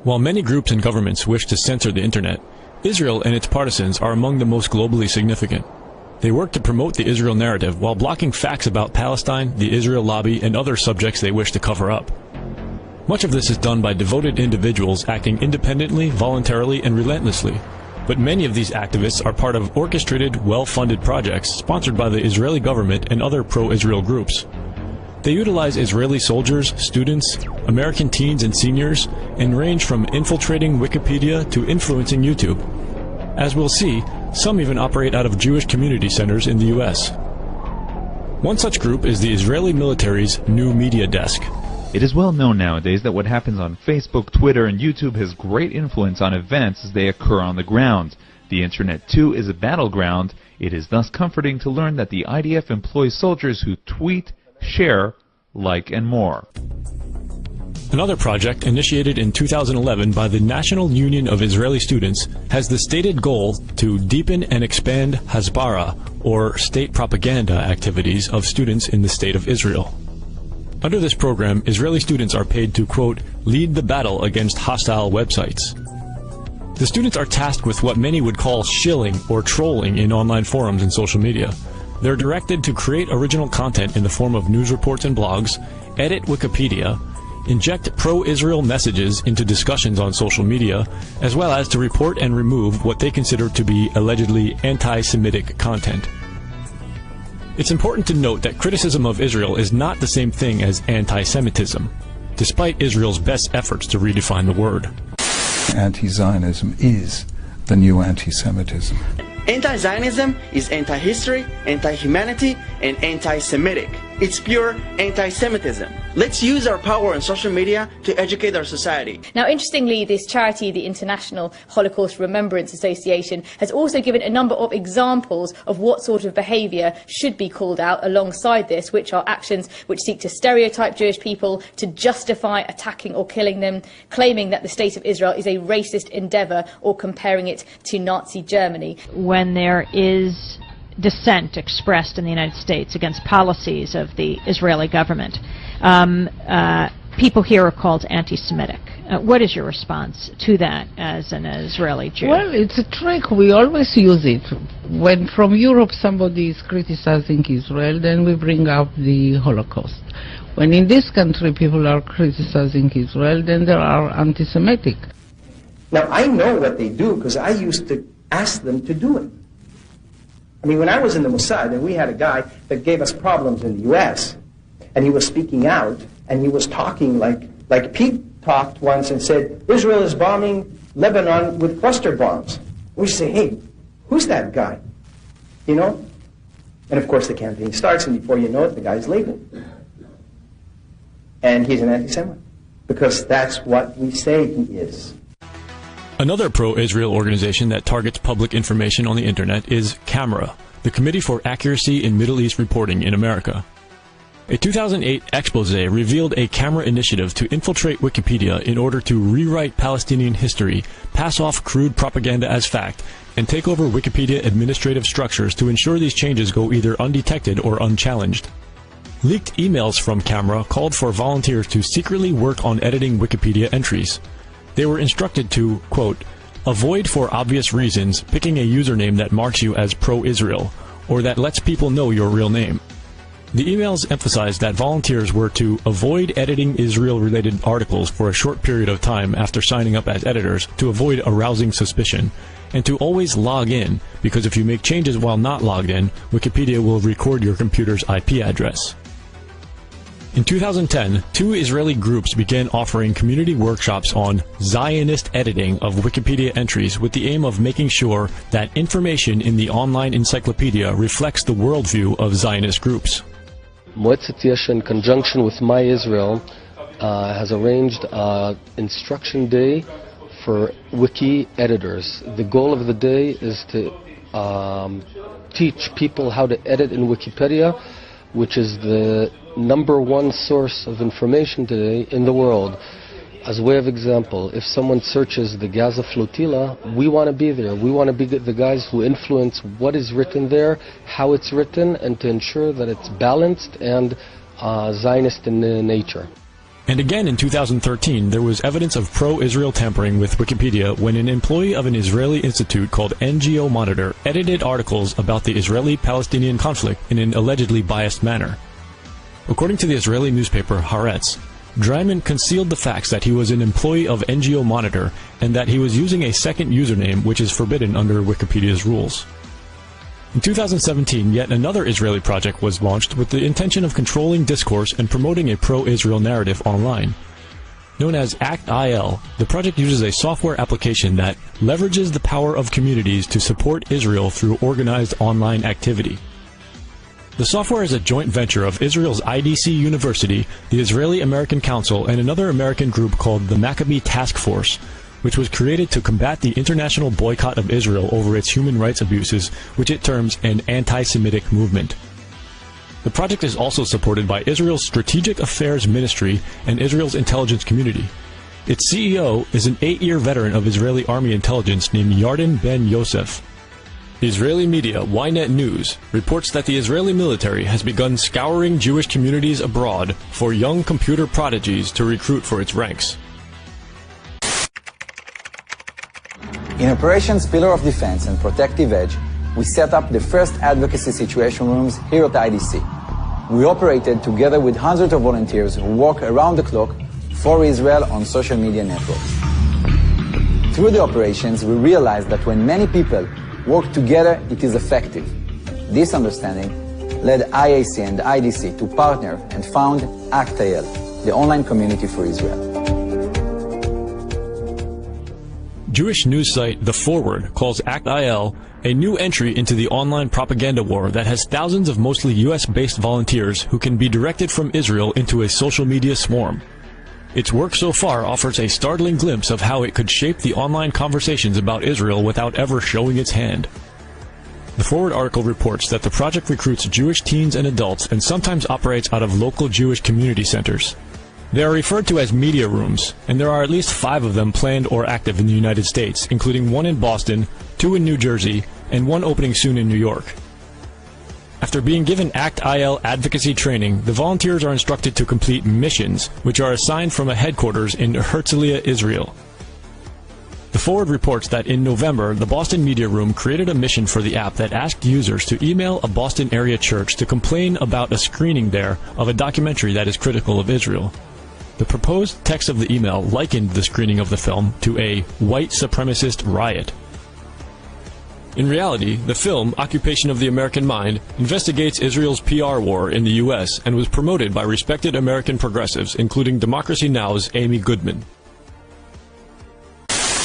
While many groups and governments wish to censor the internet, Israel and its partisans are among the most globally significant. They work to promote the Israel narrative while blocking facts about Palestine, the Israel lobby, and other subjects they wish to cover up. Much of this is done by devoted individuals acting independently, voluntarily, and relentlessly. But many of these activists are part of orchestrated, well-funded projects sponsored by the Israeli government and other pro-Israel groups. They utilize Israeli soldiers, students, American teens and seniors, and range from infiltrating Wikipedia to influencing YouTube. As we'll see, some even operate out of Jewish community centers in the US. One such group is the Israeli military's New Media Desk. It is well known nowadays that what happens on Facebook, Twitter, and YouTube has great influence on events as they occur on the ground. The internet, too, is a battleground. It is thus comforting to learn that the IDF employs soldiers who tweet, share, like, and more. Another project initiated in 2011 by the National Union of Israeli Students has the stated goal to deepen and expand Hasbara, or state propaganda activities of students in the State of Israel. Under this program, Israeli students are paid to, quote, lead the battle against hostile websites. The students are tasked with what many would call shilling or trolling in online forums and social media. They're directed to create original content in the form of news reports and blogs, edit Wikipedia, inject pro-Israel messages into discussions on social media, as well as to report and remove what they consider to be allegedly anti-Semitic content. It's important to note that criticism of Israel is not the same thing as anti-Semitism, despite Israel's best efforts to redefine the word. Anti-Zionism is the new anti-Semitism. Anti-Zionism is anti-history, anti-humanity, and anti-Semitic. It's pure anti-Semitism. Let's use our power on social media to educate our society. Now, interestingly, this charity, the International Holocaust Remembrance Association, has also given a number of examples of what sort of behaviour should be called out alongside this, which are actions which seek to stereotype Jewish people, to justify attacking or killing them, claiming that the State of Israel is a racist endeavour, or comparing it to Nazi Germany. When there is dissent expressed in the United States against policies of the Israeli government, people here are called anti-Semitic. What is your response to that as an Israeli Jew? Well, it's a trick. We always use it. When from Europe somebody is criticizing Israel, then we bring up the Holocaust. When in this country people are criticizing Israel, then they are anti-Semitic. Now, I know what they do because I used to ask them to do it. I mean, when I was in the Mossad, and we had a guy that gave us problems in the U.S., and he was speaking out, and he was talking like Pete talked once and said, Israel is bombing Lebanon with cluster bombs. We say, hey, who's that guy? You know? And of course the campaign starts, and before you know it, the guy's labeled. And he's an anti-Semite, because that's what we say he is. Another pro-Israel organization that targets public information on the internet is CAMERA, the Committee for Accuracy in Middle East Reporting in America. A 2008 expose revealed a CAMERA initiative to infiltrate Wikipedia in order to rewrite Palestinian history, pass off crude propaganda as fact, and take over Wikipedia administrative structures to ensure these changes go either undetected or unchallenged. Leaked emails from CAMERA called for volunteers to secretly work on editing Wikipedia entries. They were instructed to, quote, avoid for obvious reasons picking a username that marks you as pro-Israel, or that lets people know your real name. The emails emphasized that volunteers were to avoid editing Israel-related articles for a short period of time after signing up as editors to avoid arousing suspicion, and to always log in, because if you make changes while not logged in, Wikipedia will record your computer's IP address. In 2010, two Israeli groups began offering community workshops on Zionist editing of Wikipedia entries with the aim of making sure that information in the online encyclopedia reflects the worldview of Zionist groups. Moetzet Yesha, in conjunction with My Israel, has arranged an instruction day for wiki editors. The goal of the day is to teach people how to edit in Wikipedia, which is the #1 source of information today in the world. As a way of example, if someone searches the Gaza flotilla, we want to be there. We want to be the guys who influence what is written there, how it's written, and to ensure that it's balanced and Zionist in nature. And again in 2013, there was evidence of pro-Israel tampering with Wikipedia when an employee of an Israeli institute called NGO Monitor edited articles about the Israeli-Palestinian conflict in an allegedly biased manner. According to the Israeli newspaper Haaretz, Dreiman concealed the facts that he was an employee of NGO Monitor and that he was using a second username which is forbidden under Wikipedia's rules. In 2017, yet another Israeli project was launched with the intention of controlling discourse and promoting a pro-Israel narrative online. Known as ACT-IL, the project uses a software application that leverages the power of communities to support Israel through organized online activity. The software is a joint venture of Israel's IDC University, the Israeli-American Council, and another American group called the Maccabee Task Force, which was created to combat the international boycott of Israel over its human rights abuses, which it terms an anti-Semitic movement. The project is also supported by Israel's Strategic Affairs Ministry and Israel's intelligence community. Its CEO is an 8-year veteran of Israeli Army intelligence named Yarden Ben Yosef. Israeli media Ynet News reports that the Israeli military has begun scouring Jewish communities abroad for young computer prodigies to recruit for its ranks. In Operations Pillar of Defense and Protective Edge, we set up the first advocacy situation rooms here at IDC. We operated together with hundreds of volunteers who work around the clock for Israel on social media networks. Through the operations, we realized that when many people work together, it is effective. This understanding led IAC and IDC to partner and found ACT-IL, the online community for Israel. Jewish news site The Forward calls ACT-IL a new entry into the online propaganda war that has thousands of mostly US-based volunteers who can be directed from Israel into a social media swarm. Its work so far offers a startling glimpse of how it could shape the online conversations about Israel without ever showing its hand. The Forward article reports that the project recruits Jewish teens and adults and sometimes operates out of local Jewish community centers. They are referred to as media rooms, and there are at least 5 of them planned or active in the United States, including 1 in Boston, 2 in New Jersey, and 1 opening soon in New York. After being given ACT-IL advocacy training, the volunteers are instructed to complete missions, which are assigned from a headquarters in Herzliya, Israel. The Forward reports that in November, the Boston Media Room created a mission for the app that asked users to email a Boston area church to complain about a screening there of a documentary that is critical of Israel. The proposed text of the email likened the screening of the film to a white supremacist riot. In reality, the film, Occupation of the American Mind, investigates Israel's PR war in the U.S. and was promoted by respected American progressives, including Democracy Now!'s Amy Goodman.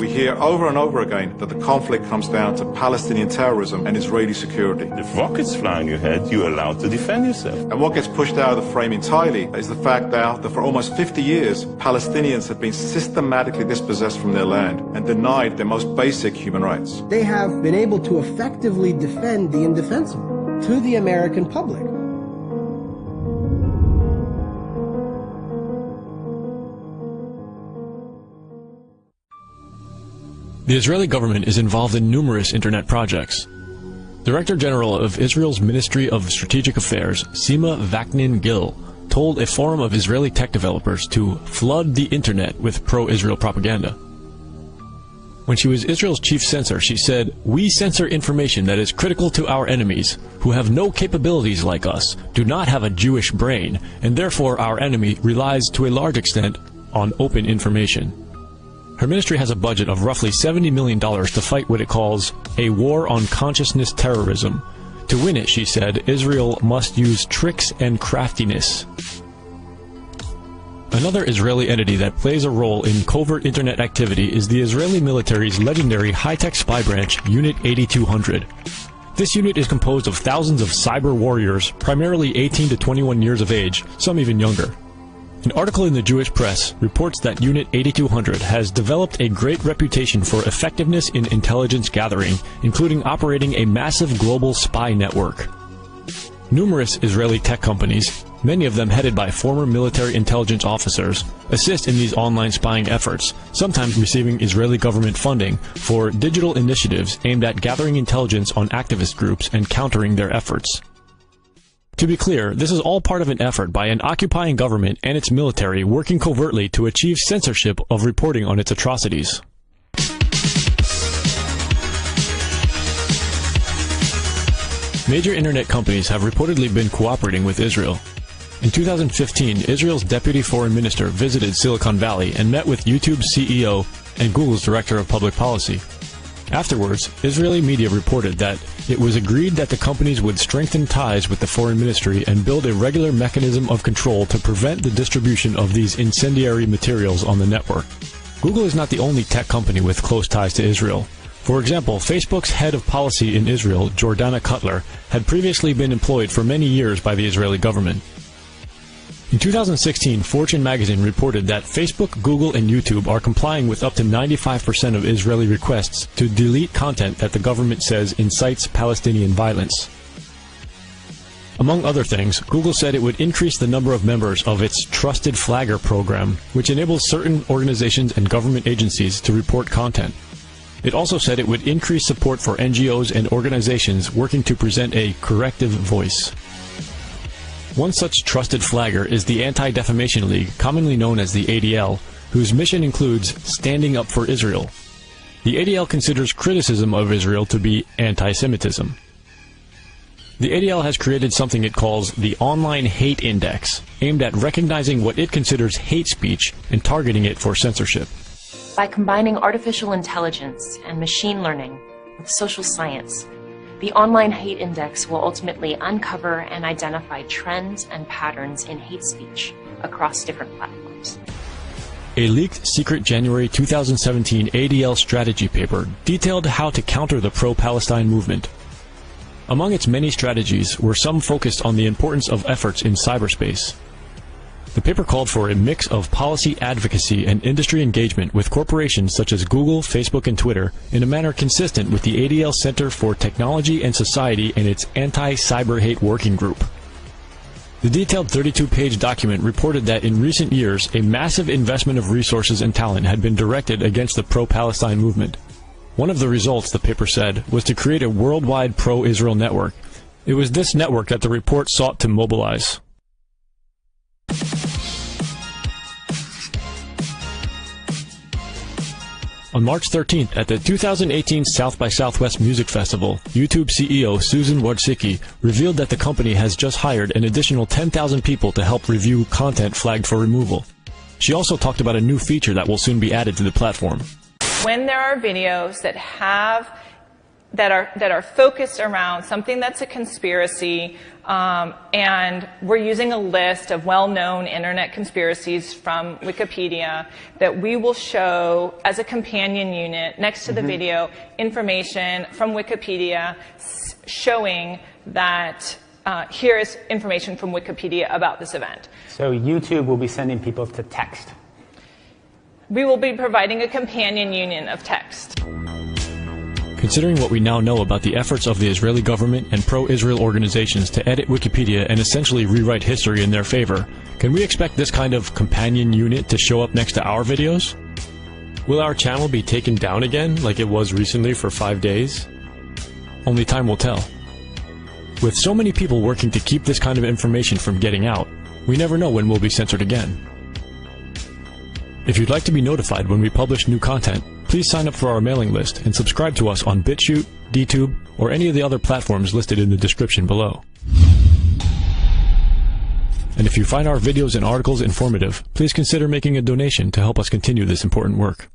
We hear over and over again that the conflict comes down to Palestinian terrorism and Israeli security. If rockets fly on your head, you're allowed to defend yourself. And what gets pushed out of the frame entirely is the fact that for almost 50 years, Palestinians have been systematically dispossessed from their land and denied their most basic human rights. They have been able to effectively defend the indefensible to the American public. The Israeli government is involved in numerous internet projects. Director General of Israel's Ministry of Strategic Affairs, Sima Vaknin-Gil, told a forum of Israeli tech developers to flood the internet with pro-Israel propaganda. When she was Israel's chief censor, she said, "We censor information that is critical to our enemies, who have no capabilities like us, do not have a Jewish brain, and therefore our enemy relies to a large extent on open information." Her ministry has a budget of roughly $70 million to fight what it calls a war on consciousness terrorism. To win it, she said, Israel must use tricks and craftiness. Another Israeli entity that plays a role in covert internet activity is the Israeli military's legendary high-tech spy branch, Unit 8200. This unit is composed of thousands of cyber warriors, primarily 18 to 21 years of age, some even younger. An article in the Jewish press reports that Unit 8200 has developed a great reputation for effectiveness in intelligence gathering, including operating a massive global spy network. Numerous Israeli tech companies, many of them headed by former military intelligence officers, assist in these online spying efforts, sometimes receiving Israeli government funding for digital initiatives aimed at gathering intelligence on activist groups and countering their efforts. To be clear, this is all part of an effort by an occupying government and its military working covertly to achieve censorship of reporting on its atrocities. Major internet companies have reportedly been cooperating with Israel. In 2015, Israel's deputy foreign minister visited Silicon Valley and met with YouTube's CEO and Google's director of public policy. Afterwards, Israeli media reported that it was agreed that the companies would strengthen ties with the foreign ministry and build a regular mechanism of control to prevent the distribution of these incendiary materials on the network. Google is not the only tech company with close ties to Israel. For example, Facebook's head of policy in Israel, Jordana Cutler, had previously been employed for many years by the Israeli government. In 2016, Fortune magazine reported that Facebook, Google, and YouTube are complying with up to 95% of Israeli requests to delete content that the government says incites Palestinian violence. Among other things, Google said it would increase the number of members of its Trusted Flagger program, which enables certain organizations and government agencies to report content. It also said it would increase support for NGOs and organizations working to present a corrective voice. One such trusted flagger is the Anti-Defamation League, commonly known as the ADL, whose mission includes standing up for Israel. The ADL considers criticism of Israel to be anti-Semitism. The ADL has created something it calls the Online Hate Index, aimed at recognizing what it considers hate speech and targeting it for censorship. By combining artificial intelligence and machine learning with social science, the Online Hate Index will ultimately uncover and identify trends and patterns in hate speech across different platforms. A leaked secret January 2017 ADL strategy paper detailed how to counter the pro-Palestine movement. Among its many strategies were some focused on the importance of efforts in cyberspace. The paper called for a mix of policy advocacy and industry engagement with corporations such as Google, Facebook, and Twitter in a manner consistent with the ADL Center for Technology and Society and its Anti-Cyber Hate Working Group. The detailed 32-page document reported that in recent years, a massive investment of resources and talent had been directed against the pro-Palestine movement. One of the results, the paper said, was to create a worldwide pro-Israel network. It was this network that the report sought to mobilize. On March 13th, at the 2018 South by Southwest Music Festival, YouTube CEO Susan Wojcicki revealed that the company has just hired an additional 10,000 people to help review content flagged for removal. She also talked about a new feature that will soon be added to the platform. When there are videos that are focused around something that's a conspiracy, and we're using a list of well-known internet conspiracies from Wikipedia, that we will show as a companion unit next to the video information from Wikipedia showing that here is information from Wikipedia about this event. So YouTube will be sending people to text. We will be providing a companion union of text. Considering what we now know about the efforts of the Israeli government and pro-Israel organizations to edit Wikipedia and essentially rewrite history in their favor, can we expect this kind of companion unit to show up next to our videos? Will our channel be taken down again like it was recently for 5 days? Only time will tell. With so many people working to keep this kind of information from getting out, we never know when we'll be censored again. If you'd like to be notified when we publish new content, please sign up for our mailing list and subscribe to us on BitChute, DTube, or any of the other platforms listed in the description below. And if you find our videos and articles informative, please consider making a donation to help us continue this important work.